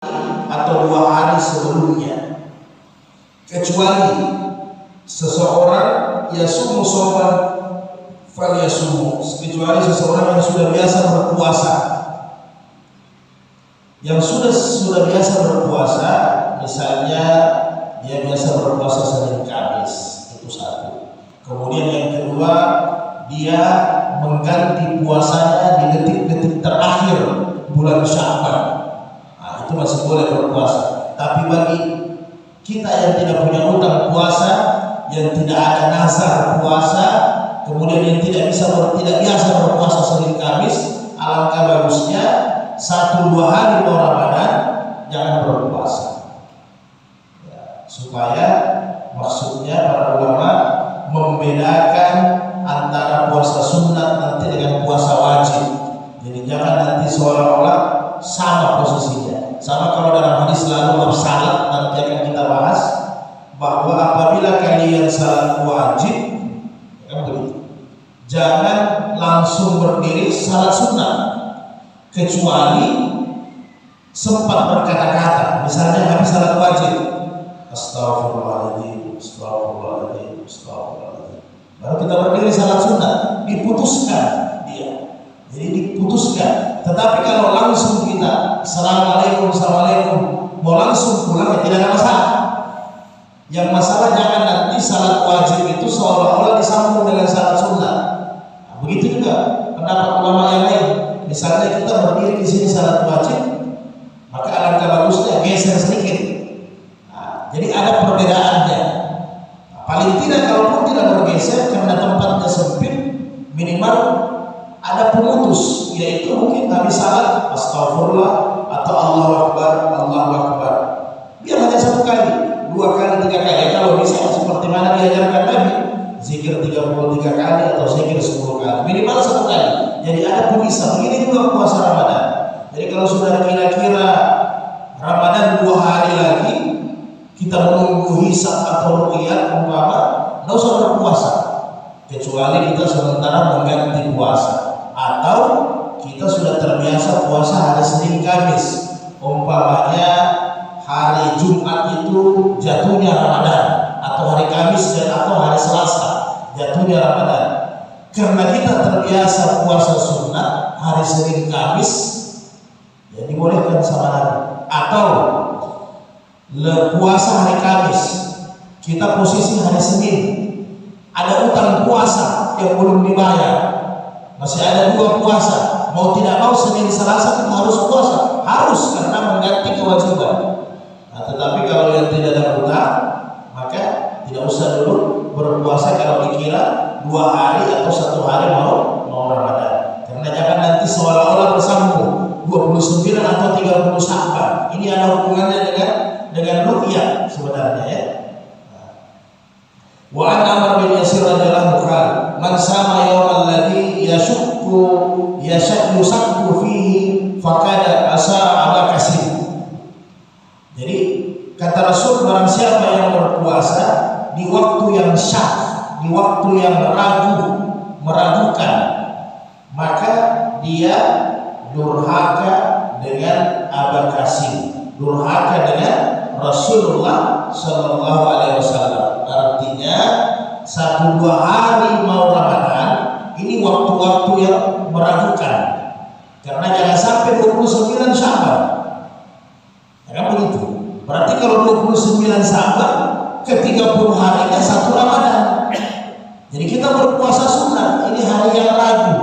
atau 2 hari sebelumnya, kecuali seseorang yasumu soman fal yasumu, kecuali seseorang yang sudah biasa berpuasa. Yang sudah biasa berpuasa, misalnya dia biasa berpuasa Senin Kamis, itu satu. Kemudian yang kedua, dia mengganti puasanya di detik-detik terakhir bulan Sya'ban. Nah, itu masih boleh berpuasa. Tapi bagi kita yang tidak punya utang puasa, yang tidak ada nazar puasa, kemudian yang tidak biasa berpuasa Senin Kamis, alangkah bagusnya 1-2 hari mau Ramadan jangan berpuasa. Ya, supaya maksudnya para ulama membedakan antara puasa sunat nanti dengan puasa wajib. Jadi jangan nanti seolah-olah sama posisinya. Sama kalau dalam hadis lalu salat, nanti akan kita bahas bahwa apabila kalian salat wajib, kan begitu, jangan langsung berdiri salat sunat, kecuali sempat berkata-kata. Misalnya habis salat wajib, astagfirullahaladzim, astagfirullahaladzim, astagfirullahaladzim, baru kita berdiri salat sunat, diputuskan dia. Jadi diputuskan. Tetapi kalau langsung kita assalamualaikum, assalamualaikum, mau langsung pulang, ya tidak ada masalah. Yang masalah jangan nanti salat wajib itu seolah-olah disambung dengan salat sunat. Nah, begitu juga pendapat ulama yang lain. Misalnya kita berdiri di sini salat wajib, maka alangkah bagusnya geser sedikit. Nah, jadi ada perbedaannya. Nah, paling tidak kalaupun tidak bergeser karena tempatnya sempit, minimal ada pemutus, yaitu mungkin habis salat astagfirullah atau Allahu Akbar, Allahu Akbar. Biar hanya 1 kali, 2 kali, 3 kali. Kalau bisa seperti mana diajarkan Nabi, zikir 33 kali atau zikir 10 kali, minimal 1 kali. Jadi ada pemisah. Begini juga puasa Ramadan. Jadi kalau sudah kira-kira Ramadan 2 hari lagi, kita menunggu hisab atau ru'yat umpama, tidak usah berpuasa, kecuali kita sementara mengganti puasa. Atau kita sudah terbiasa puasa hari Senin Kamis, umpamanya hari Jumat itu jatuhnya Ramadan, atau hari Kamis atau hari Selasa jatuhnya Ramadan. Karena kita terbiasa puasa sunat hari Senin Kamis, ya dibolehkan sama Nabi. Atau puasa hari Kamis, kita posisi hari Senin, ada utang puasa yang belum dibayar, masih ada 2 puasa, mau tidak mau Senin Selasa kita harus puasa, harus, karena mengganti kewajiban. Nah, tetapi kalau yang tidak ada utang, maka tidak usah dulu berpuasa kalau dikira 2 hari atau 1 hari mau Ramadan. Karena jangan nanti seolah-olah bersambung 29 atau 30 Sya'ban. Ini ada hubungannya dengan ru'yah sebenarnya, ya. Wa an Amr bin Yasir radhiyallahu anhu, man sama yawmal ladzi yashakku fihi faqad asa Aba Kasir. Jadi kata Rasul, barang siapa yang berpuasa di waktu yang syak, di waktu yang meragukan, maka dia durhaka dengan Aba Kasir, durhaka dengan Rasulullah Sallallahu Alaihi Wasallam. Artinya 1-2 hari mau Ramadan ini waktu-waktu yang meragukan, karena jangan sampai 29 Sya'ban. Ya, begitu. Berarti kalau 29 Sya'ban ke 30 harinya 1 Ramadan. Jadi kita berpuasa sunat, ini hari yang ragu,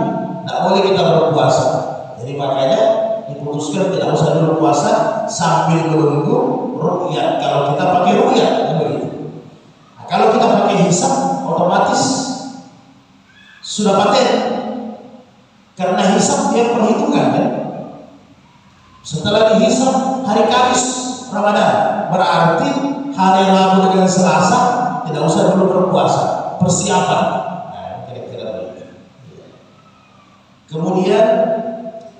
tidak boleh kita berpuasa. Jadi makanya diputuskan tidak usah dulu puasa sambil menunggu ru'yat. Kalau kita pakai ru'yat, begitu. Nah, kalau kita pakai hisab, otomatis sudah paten, karena hisab dia perhitungan, kan? Setelah dihisab hari Kamis Ramadan, berarti hari Rabu dengan Selasa tidak usah dulu berpuasa, persiapan. Nah, kira-kira begitu. Kemudian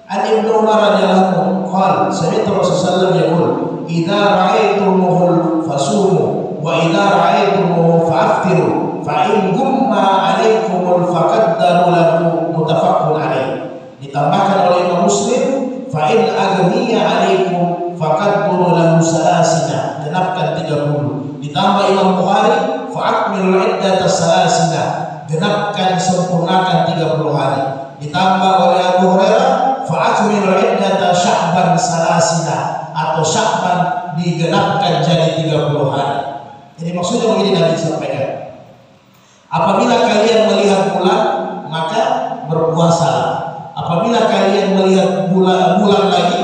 Ibn Umar radhiyallahu anhu qala, sami'tu Rasulullah yaqul, idza ra'aytumuhul fasumu wa idza ra'aytumuhu fa'aftiru fa in gumma 'alaikumul faqaddaru lahu, muttafaqun alaih. Ditambahkan oleh Imam Muslim, fa in aghniya 'alaikum faqaddu atbi'u lahu salasina, genapkan 30. Ditambah Imam Bukhari, fa'akmilul iddata salasina, genapkan sempurnakan 30 hari. Ditambah oleh Abu Hurairah, fa'akmilul iddata sya'ban salasina, atau Sya'ban digenapkan jadi 30 hari. Jadi maksudnya begini Nabi sampaikan, apabila kalian melihat bulan maka berpuasalah. Apabila kalian melihat bulan lagi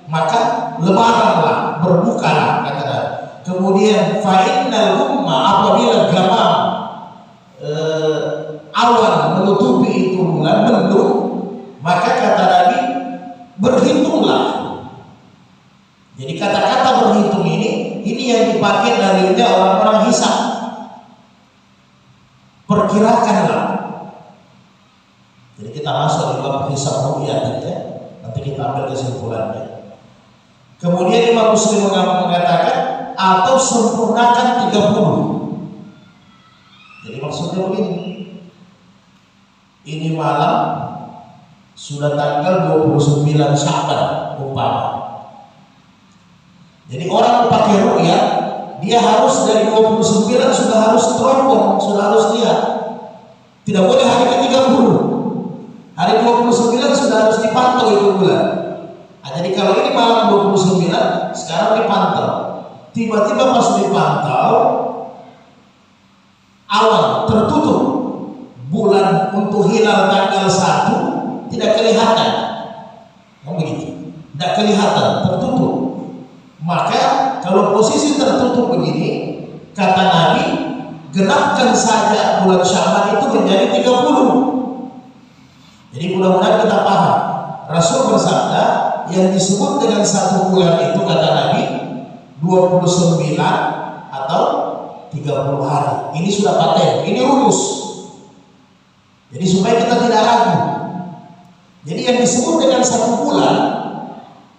maka lebaranlah, berbukalah, kata Nabi. Kemudian fa'innal umma, apabila gamam awan menutupi itu bulan mendung, maka kata Nabi berhitunglah. Jadi kata-kata berhitung ini yang dipakai dalilnya orang-orang hisab. Perkirakanlah. Jadi kita masuk di bab hisab ru'yah ya. Nanti kita ambil kesimpulannya. Kemudian Imam Muslim mengatakan atau sempurnakan 30. Jadi maksudnya begini. Ini malam sudah tanggal 29 Sya'ban umpama. Jadi orang pakai ru'yah, dia harus dari 29 sudah harus teropong, sudah harus lihat. Tidak boleh hari ke-30. Hari 29 sudah harus dipantau itu bulan. Nah, jadi kalau ini malam 29, sekarang dipantau. Tiba-tiba pas dipantau, awan tertutup. Bulan untuk hilal tanggal 1 tidak kelihatan. Oh begitu. Tidak kelihatan, tertutup. Maka kalau posisi tertutup begini, kata Nabi, genapkan saja bulan Sya'ban itu menjadi 30. Jadi mudah-mudahan kita paham. Rasul bersabda, yang disebut dengan satu bulan itu kata Nabi 29 atau 30 hari. Ini sudah paten, ini rumus. Jadi supaya kita tidak ragu. Jadi yang disebut dengan satu bulan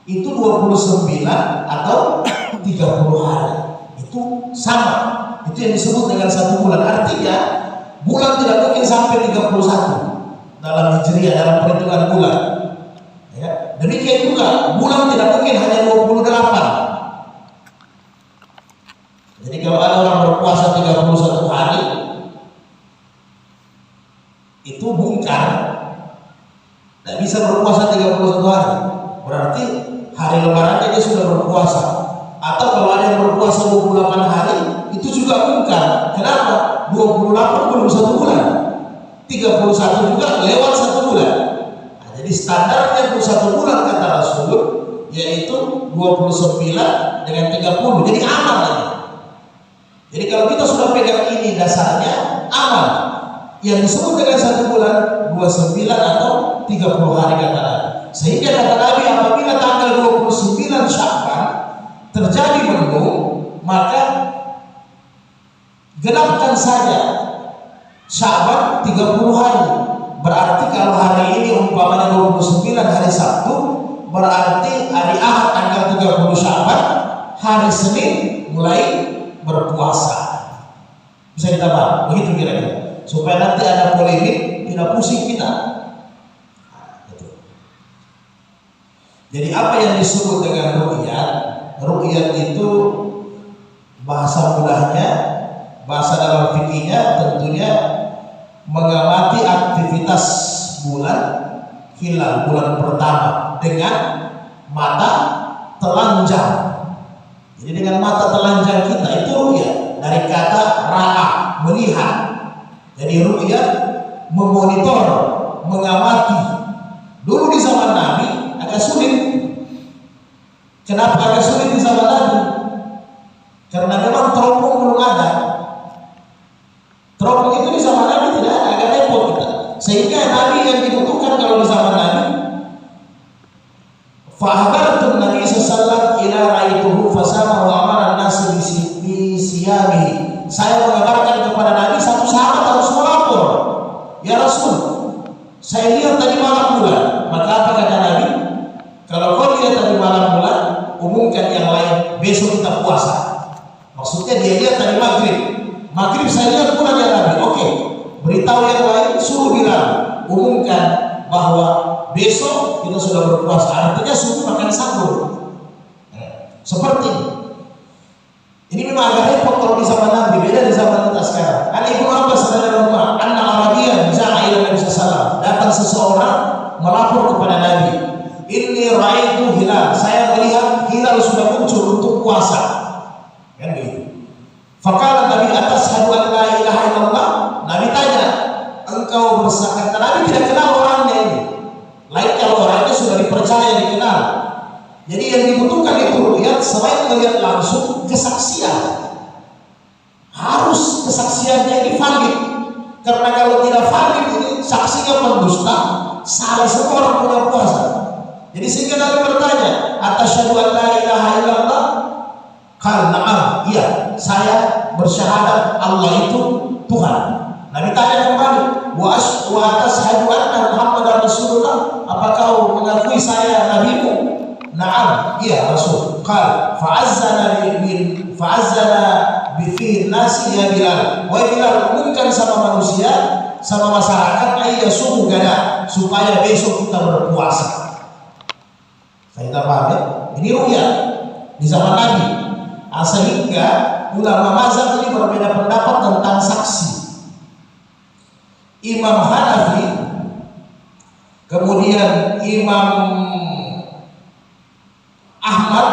itu 29 atau 30 hari. Itu sama. Itu yang disebut dengan satu bulan. Artinya bulan tidak mungkin sampai 31 dalam hijriah, dalam perhitungan bulan. Ya. Demikian juga bulan tidak mungkin hanya 28. Jadi kalau ada orang berpuasa 31 hari itu mungkar, tidak bisa berpuasa 31 hari. Berarti hari lebarannya dia sudah berpuasa. Atau kalau ada yang berpuasa 28 hari itu juga mungkar. Kenapa? 28 belum 1 bulan, 31 juga lewat 1 bulan. Nah, jadi standarnya 1 bulan kata Rasul yaitu 29 dengan 30. Jadi aman lagi. Jadi kalau kita sudah pegang ini dasarnya aman. Yang disebut dengan 1 bulan 29 atau 30 hari kata Nabi. Sehingga kata Nabi apabila tanggal 29 Sya'ban terjadi mendung, maka genapkan saja Sya'ban 30 hari. Berarti kalau hari ini umpamanya 29 hari Sabtu, berarti hari Ahad tanggal 30 Sya'ban, hari Senin mulai berpuasa. Bisa kita paham? Begitu kira-kira. Supaya nanti ada polemik, tidak pusing kita. Nah, gitu. Jadi apa yang disebut dengan ru'yat? Ru'yat itu bahasa mudahnya, bahasa dalam fikihnya tentunya mengamati aktivitas bulan hilal, bulan pertama dengan mata telanjang. Jadi dengan mata telanjang kita itu ru'yat, dari kata ra'a, melihat. Jadi ru'yat memonitor, mengamati. Dulu di zaman Nabi agak sulit. Kenapa agak sulit di zaman Nabi? Karena memang teropong belum ada. Teropong itu di zaman Nabi tidak ada, agak repot kita. Sehingga Nabi yang dibutuhkan kalau di zaman Nabi, fa'abartum Nabi sallallahu ila ra'aituhu fasama wa amara an-nas bi siyamihi. Saya mengabarkan kepada Nabi, satu sahabat harus melapor, ya Rasul, saya lihat tadi malam bulan. Maka apa kata Nabi? Kalau kau lihat tadi malam bulan, umumkan yang lain, besok kita puasa. Maksudnya dia lihat tadi maghrib saya lihat bulan ya Nabi. Oke, beritahu yang lain, suruh bilang, umumkan bahwa besok kita sudah berpuasa. Artinya suruh makan sahur. Seperti ini memang agak repot kalau di zaman Nabi, beda di zaman kita sekarang. An Ibnu Abbas radhiyallahu anhu, anna Arabiyan ja'a ila Nabi sallallahu alaihi wasallam. Datang seseorang melapor kepada Nabi, "Inni ra'aitu hilal." Saya melihat hilal sudah muncul untuk puasa. Kan begitu. Faqala Nabi atashhadu an la ilaha illallah. Nabi tanya, "Engkau bersaksi?" Nabi tidak kenal orangnya ini. Lain kalau orangnya sudah dipercaya, dikenal. Jadi yang dibutuhkan itu lihat selain melihat langsung kesaksian. Harus kesaksiannya ini valid. Karena kalau tidak valid ini saksinya pendusta, salah semua orang punya puasa. Jadi sehingga Nabi bertanya, "Atasyhadu an la ilaha illallah?" Qala na'am, iya, saya bersyahadat Allah itu Tuhan. Nabi tanya kembali, "Wa atasyhadu anna Muhammadar Rasulullah?" Apa kau mengakui saya nabimu? Na'am, iya Rasul. Qal fa'azzana bi fi nasi ya Bilal. Wa Bilal, umumkan sama manusia, sama masyarakat ayyasumu gada, supaya besok kita berpuasa. Saya paham ya? Ini ru'ya di zaman Nabi. Sehingga ulama mazhab ini berbeda pendapat tentang saksi. Imam Hanafi, kemudian Imam Ahmad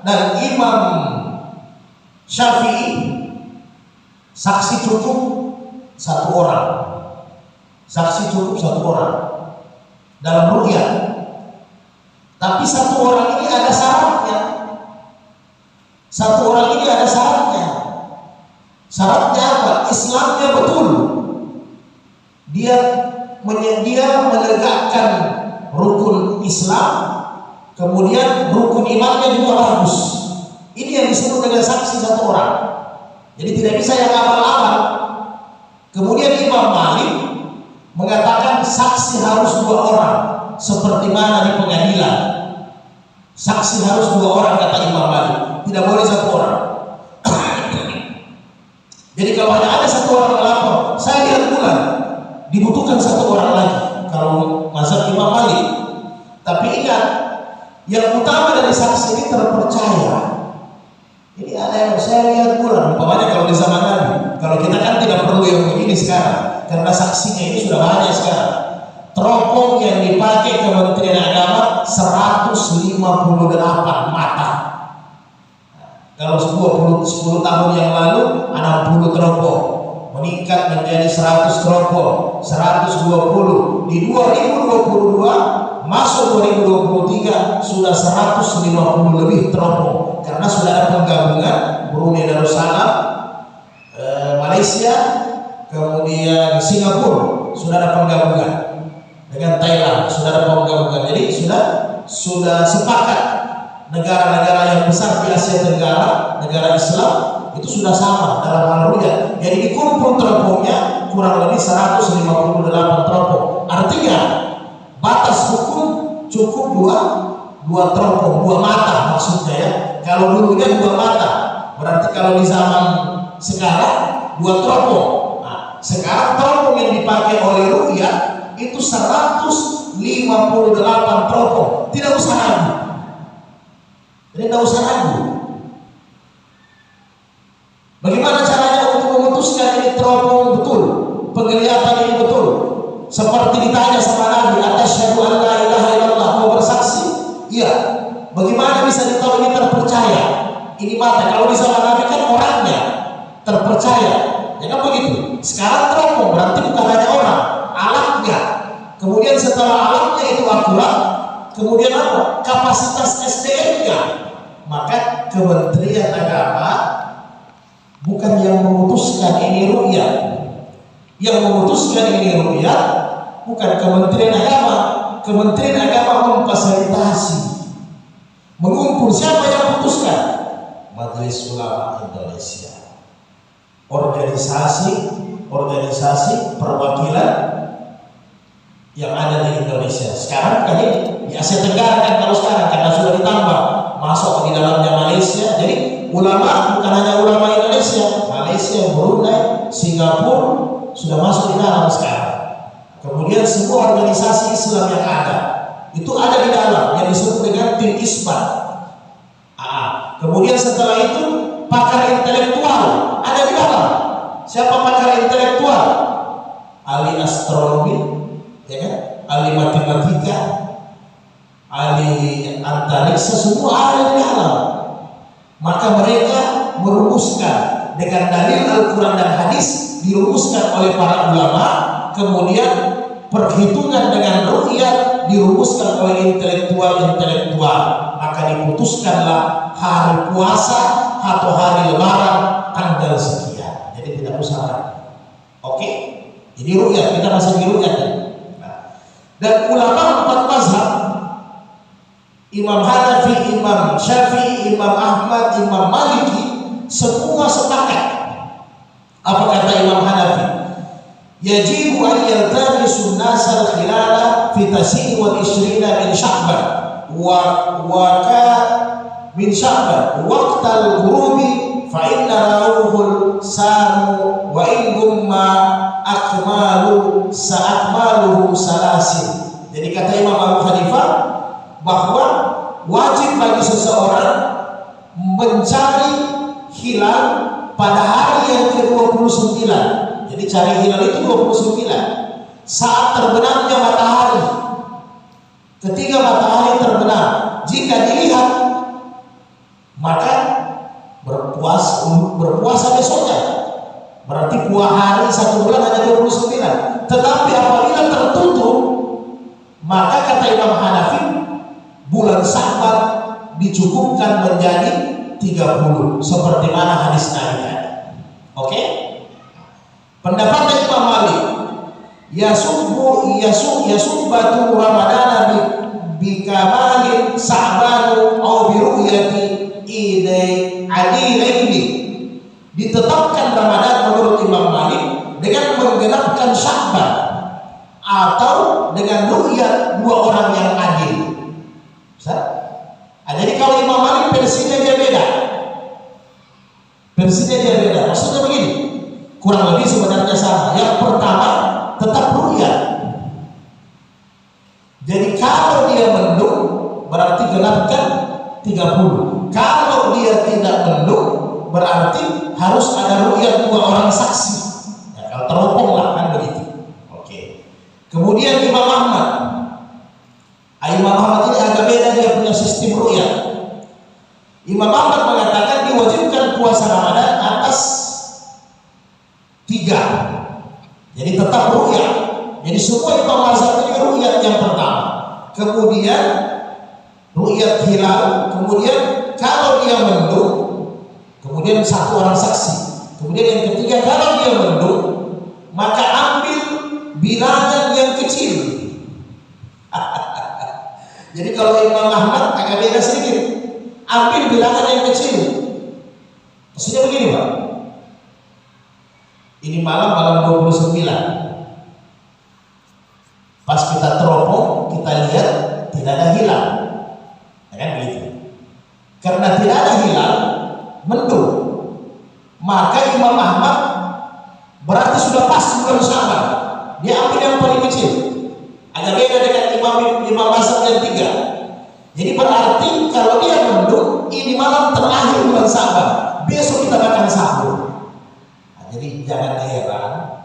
dan Imam Syafi'i, saksi cukup satu orang. Saksi cukup satu orang dalam ru'ya. Tapi satu orang ini ada syaratnya. Satu orang ini ada syaratnya. Syaratnya apa? Islamnya betul. Dia menegakkan rukun Islam. Kemudian rukun imannya juga bagus. Ini yang disebut dengan saksi satu orang. Jadi tidak bisa yang abal-abal. Kemudian Imam Malik mengatakan saksi harus dua orang, seperti mana di pengadilan. Saksi harus dua orang, kata Imam Malik. Tidak boleh satu orang. Jadi kalau hanya ada satu orang melapor, saya lihat bulan, dibutuhkan satu orang lagi. Kalau mazhab Imam Malik. Tapi ingat, yang utama dari saksi ini terpercaya. Ini ada yang saya lihat bulan, umpamanya kalau di zaman Nabi. Kalau kita kan tidak perlu yang begini sekarang, karena saksinya ini sudah banyak sekarang. Teropong yang dipakai Kementerian Agama 158 mata. Kalau 10 tahun yang lalu 60 teropong, meningkat menjadi 100 teropong, 120. Di 2022 masuk 2023 sudah 150 lebih teropong, karena sudah ada penggabungan Brunei Darussalam, Malaysia, kemudian Singapura sudah ada penggabungan dengan Thailand, sudah ada penggabungan. Jadi sudah sepakat negara-negara yang besar di Asia Tenggara, negara Islam itu sudah sama dalam hal ru'yah. Jadi dikumpul teropongnya kurang lebih 158 teropong. Artinya batas hukum cukup dua teropong, dua mata maksudnya ya. Kalau dulunya 2 mata, berarti kalau di zaman sekarang 2 teropong. Nah, sekarang teropong yang dipakai oleh ru'yah itu 158 teropong. Tidak usah ragu. Jadi tidak usah ragu. Bagaimana caranya untuk memutuskan ini teropong betul, penglihatan ini betul? Seperti ditanya sama Nabi, "Atasyhadu an la ilaha illallah?" Mau bersaksi? Iya. Bagaimana bisa ditahu ini terpercaya? Ini mata. Kalau di zaman Nabi kan orangnya terpercaya. Ya kan begitu. Sekarang teropong berarti bukan hanya orang, alatnya. Kemudian setelah alatnya itu akurat, kemudian apa? Kapasitas SDM-nya. Maka Kementerian Agama bukan yang memutuskan ini ru'yah. Yang memutuskan ini ru'yah bukan Kementerian Agama. Kementerian Agama memfasilitasi, mengumpul. Siapa yang memutuskan? Majelis Ulama Indonesia, organisasi perwakilan yang ada di Indonesia. Sekarang kan di Asia Tenggara kan, kalau sekarang karena sudah ditambah masuk di dalamnya Malaysia. Jadi ulama bukan hanya ulama Indonesia, Malaysia, Brunei, Singapura sudah masuk di dalam sekarang. Kemudian semua organisasi Islam yang ada itu ada di dalam, yang disebut dengan tim isbat. Kemudian setelah itu pakar intelektual ada di dalam. Siapa pakar intelektual? Ahli astronomi, ya kan? Ahli matematika, ahli antariksa, semua ada di dalam. Maka mereka merumuskan dengan dalil Al-Quran dan hadis, dirumuskan oleh para ulama. Kemudian perhitungan dengan ru'yat dirumuskan oleh intelektual. Maka diputuskanlah hari puasa atau hari lebaran tanggal sekian. Jadi tidak usah lagi. Oke? Ini ru'yat, kita masih di ru'yat ya. Dan ulama 4 mazhab, Imam Hanafi, Imam Syafi'i, Imam Ahmad, Imam Maliki, semua sepakat. Apa kata Imam Hanafi? Yajibu an yaltamisu an-nasa al-khilala fi tas'in wa 20 min Sya'ban wa ka min Sya'ban waqtal ghurubi fa inna rauhul samu wa in gumma akmaluhu salasin. Jadi kata Imam Abu Hanifah bahwa wajib bagi seseorang mencari hilal pada hari yang ke-29. Jadi cari hilal itu 29 saat terbenamnya matahari. Ketika matahari terbenam, jika dilihat maka berpuasa besoknya. Berarti hari 1 bulan hanya 29. Tetapi apabila tertutup, maka kata Imam Hanafi bulan Sya'ban dicukupkan menjadi 30 seperti mana hadis Nabi tadi. Oke? Pendapat Imam Malik, yasubbatu Ramadana bi kamalin Sya'ban au bi ru'yati idai adilaini. Ditetapkan Ramadan menurut Imam Malik dengan menggenapkan Sya'ban atau dengan ru'yat 2 orang yang adil. Jadi kalau Imam Malik versinya dia beda. Maksudnya begini, kurang lebih sebenarnya sama. Yang pertama tetap ru'yat. Jadi kalau dia mendung berarti genapkan 30. Kalau dia tidak mendung berarti harus ada ru'yat 2 orang saksi. Ya, kalau teropong lah kan begitu. Oke. Kemudian Imam Ahmad ini agak beda, dia punya sistem ru'yat. Imam Ahmad mengatakan diwajibkan puasa Ramadan atas 3. Jadi tetap ru'yat. Jadi semua Imam mazhab ini ru'yat yang pertama. Kemudian ru'yat hilal. Kemudian kalau dia mendung, kemudian 1 orang saksi. Kemudian yang ketiga, kalau dia mendung, maka ambil bilangan yang kecil. Jadi kalau Imam Ahmad agak beda sedikit, ambil bilangan yang kecil. Maksudnya begini Pak, ini malam 29. Pas kita teropong, kita lihat tidak ada hilal, ya kan begitu. Karena tidak ada hilal, mendung, maka Imam Ahmad berarti sudah pas bulan Sya'ban. Dia ambil yang paling kecil. Agak beda dengan imam mazhab yang 3. Jadi berarti kalau dia mendung, ini malam terakhir bulan Sya'ban, besok kita makan sahur. Jadi jangan heran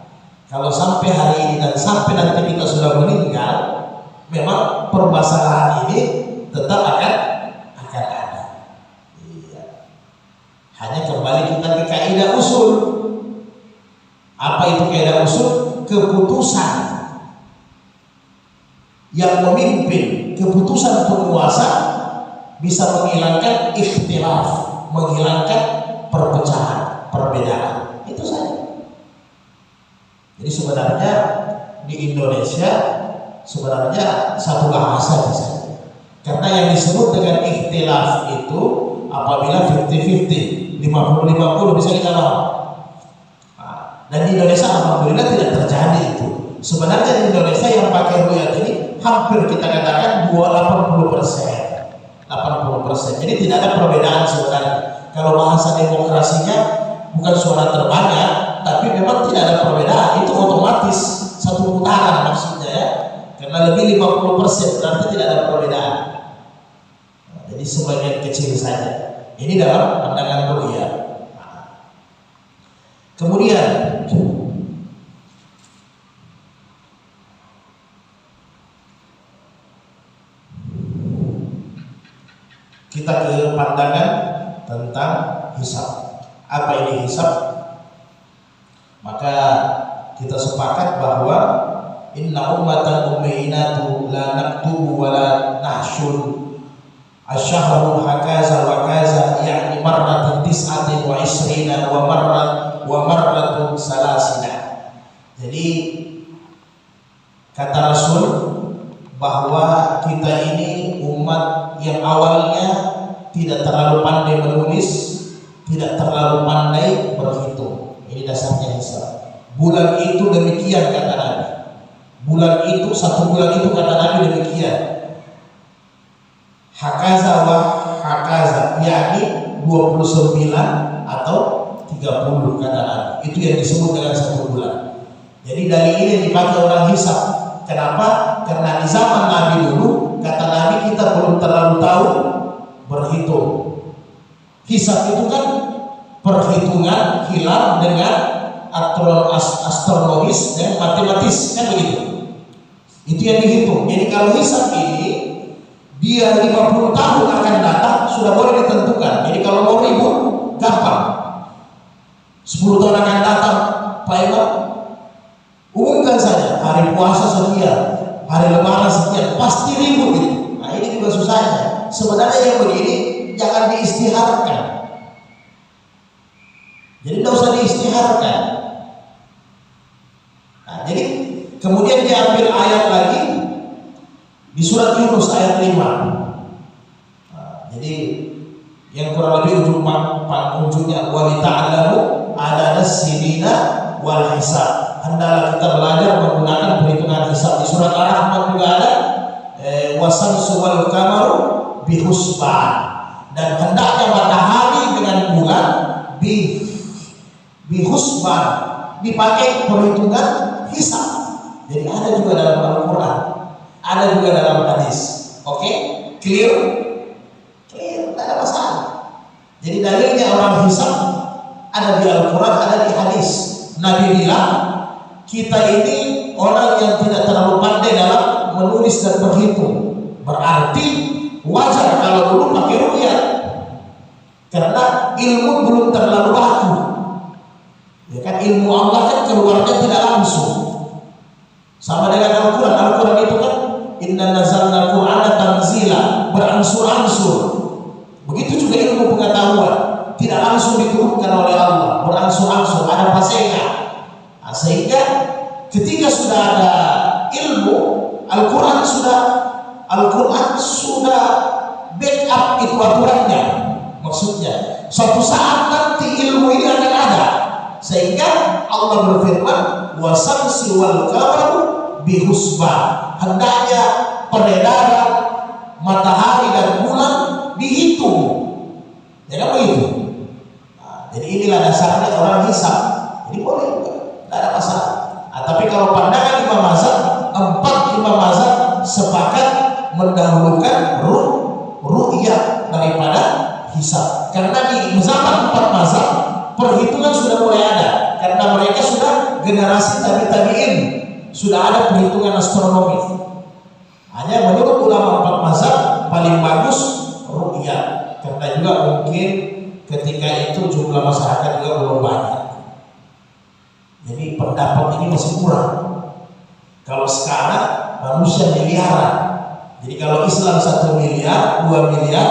kalau sampai hari ini dan sampai nanti kita sudah meninggal, memang permasalahan ini tetap akan ada. Iya. Hanya kembali kita ke kaidah usul. Apa itu kaidah usul? Keputusan yang memimpin, keputusan penguasa bisa menghilangkan ikhtilaf, menghilangkan perpecahan, perbedaan. Itu saja. Jadi sebenarnya di Indonesia sebenarnya satu bahasa bisa. Karena yang disebut dengan ikhtilaf itu apabila 50-50, 50-50 bisa kita paham. Dan di Indonesia alhamdulillah tidak terjadi itu. Sebenarnya di Indonesia yang pakai ru'yat ini hampir kita katakan 80%. Jadi tidak ada perbedaan sebenarnya. Kalau bahasa demokrasinya bukan suara terbanyak, tapi memang tidak ada perbedaan. Itu otomatis satu putaran maksudnya ya. Karena lebih 50% berarti tidak ada perbedaan. Jadi sebagian kecil saja. Ini dalam pandangan ru'yah. Kemudian kita ke pandangan tentang hisab. Apa ini hisab? Maka kita sepakat bahwa inna ummatan ummiyinatu la naktubu wa la nahshur asyahru hakaza wa kaza, yakni marratun tis'atin wa isrina wa marratun salasina. Jadi kata Rasul bahwa kita ini umat yang awalnya tidak terlalu pandai menulis, tidak terlalu pandai berhitung. Ini dasarnya hisab. Bulan itu demikian kata Nabi. Bulan itu, satu bulan itu kata Nabi demikian. Hakaza wa hakaza, yakni 29 atau 30 kata Nabi. Itu yang disebut dengan satu bulan. Jadi dari ini dipakai orang hisab. Kenapa? Karena di zaman Nabi dulu, kata Nabi, kita belum terlalu tahu berhitung. Hisab itu kan perhitungan hilal dengan astronomis dan matematis, kan begitu. Itu yang dihitung. Jadi kalau hisab ini dia 50 tahun akan datang sudah boleh ditentukan. Jadi kalau mau ribut gampang. 10 tahun akan datang, Pak Imam, umumkan saja hari puasa sekian, hari lebaran sekian, pasti ribut gitu. Nah ini juga susahnya. Sebenarnya yang begini jangan diistiharkan. Jadi tidak usah diistiharkan. Nah, jadi kemudian diambil ayat lagi di surat Yunus ayat 5. Nah, jadi yang kurang lebih ujungnya walita'alamu adada sinina wal hisab. Hendaklah kita belajar menggunakan perhitungan hisab. Di surat Ar-Rahman juga ada wasamsu wal qamaru bihusban, dan hendaknya matahari dengan bulan bihusban, dipakai perhitungan hisab. Jadi ada juga dalam Al-Quran, ada juga dalam hadis. Oke, clear, tidak ada masalah. Jadi dalilnya orang hisab ada di Al-Quran, ada di hadis. Nabi bilang kita ini orang yang tidak terlalu pandai dalam menulis dan berhitung. Berarti wajar kalau dulu pakai ruqyah, karena ilmu belum terlalu baku. Ya kan, ilmu Allah kan keluarnya tidak langsung. Sama dengan Al-Quran. Al-Quran itu kan inna nazalna Qur'ana tanzila, berangsur-angsur. Begitu juga ilmu pengetahuan, tidak langsung diturunkan oleh Allah, berangsur-angsur, ada fasenya. Nah, sehingga ketika sudah ada ilmu, Al-Quran sudah backup itu aturannya. Maksudnya suatu saat nanti ilmu ini akan ada, sehingga Allah berfirman wasamsi wal qamaru bihusban, hendaknya peredaran matahari dan bulan dihitung. Ya kan begitu. Nah, jadi inilah dasarnya orang hisab. Jadi boleh juga, tidak ada masalah. Nah, tapi kalau pandangan Imam Mazhab, 4 Imam Mazhab sepakat mendahulukan ru'yah daripada hisab. Karena di zaman 4 mazhab perhitungan sudah mulai ada, karena mereka sudah generasi tabi'in, sudah ada perhitungan astronomi. Hanya menurut ulama 4 mazhab paling bagus ru'yah, karena juga mungkin ketika itu jumlah masyarakat juga belum banyak. Jadi pendapat ini masih kurang. Kalau sekarang manusia miliaran. Jadi kalau Islam 1 miliar, 2 miliar,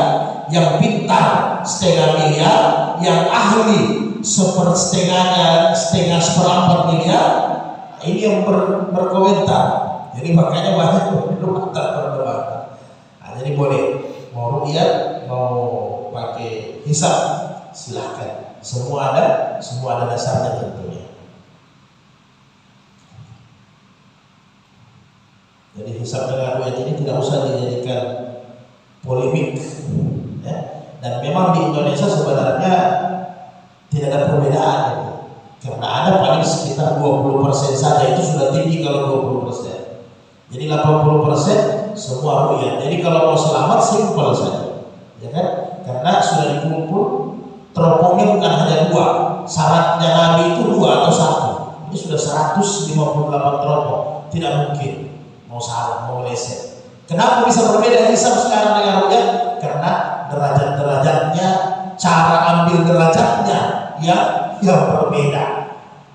yang pintar 1,5 miliar, yang ahli setengah seperempat miliar, ini yang berkomentar. Jadi makanya banyak perdebatan. Nah, jadi boleh mau ru'yah, mau pakai hisab, silahkan. Semua ada dasarnya tentunya. Jadi hisab dengan ru'yah ini tidak usah dijadikan polemik, ya. Dan memang di Indonesia sebenarnya tidak ada perbedaan, ya. Karena ada paling sekitar 20% saja, itu sudah tinggi kalau 20%. Jadi 80% semua ru'yah. Jadi kalau mau selamat simpel saja, ya kan? Karena sudah dikumpul Teropongnya bukan hanya 2, syaratnya Nabi itu 2 atau 1. Ini sudah 158 teropong, tidak mungkin mau salah, mau meleset. Kenapa bisa berbeda hisab sekarang dengan ru'yat? Karena derajat-derajatnya, cara ambil derajatnya yang berbeda.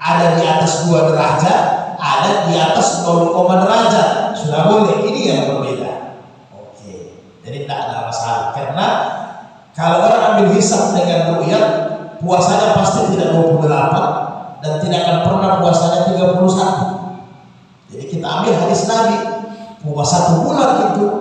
Ada di atas 2 derajat, ada di atas 0, derajat. Sudah boleh, ini yang berbeda. Oke, jadi tidak ada masalah. Karena kalau orang ambil hisab dengan ru'yat, puasanya pasti tidak 28 dan tidak akan pernah puasanya 31. Jadi kita ambil hadis Nabi, puasa 1 bulan itu